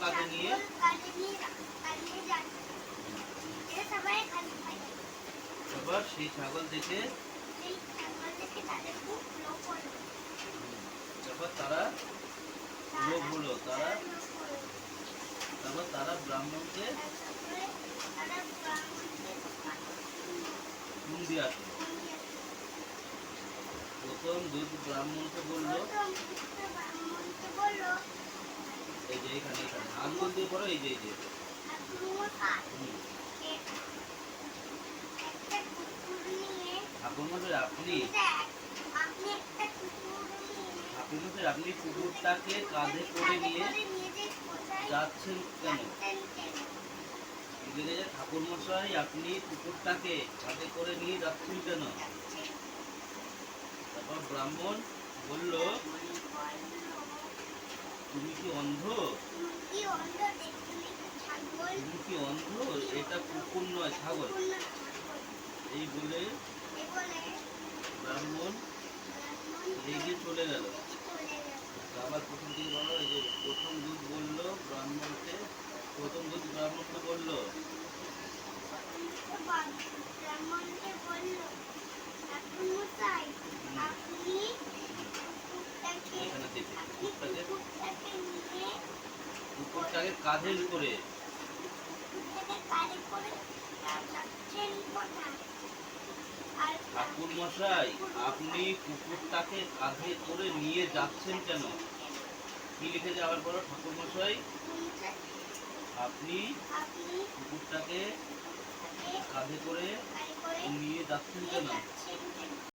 কাঁধে নিয়ে এবার সেই ছাগল দেখে তারপর তারা লোভ হলো, তারপর তারা ব্রাহ্মণকে ফোন দিয়ে আসলো। প্রথম দুধ ব্রাহ্মণকে বললো, এই যে এখানে আঙ্গুল দিয়ে পড়ো, এই যে আপনি কুকুরটাকে কাঁধে করে নিয়ে যাচ্ছেন কেন? ঠাকুর মশাই, আপনি কুকুরটাকে কাঁধে করে নিয়ে যাচ্ছেন কেন? তারপর ব্রাহ্মণ বলল, তুমি কি অন্ধ? এটা কুকুর নয়, ছাগল। এই বলে ব্রাহ্মণ রেগে চলে গেল। আবার প্রথম দিকে বলো, এই যে প্রথম দুধ বললো ব্রাহ্মণকে, বললো কুকুরটাকে কাঁধে করে ঠাকুর মশাই, আপনি কুকুরটাকে কাঁধে করে নিয়ে যাচ্ছেন কেন? কি লিখেছে আবার বলো? ঠাকুর মশাই, আপনি কুকুরটাকে কাঁধে করে নিয়ে যাচ্ছেন কেন?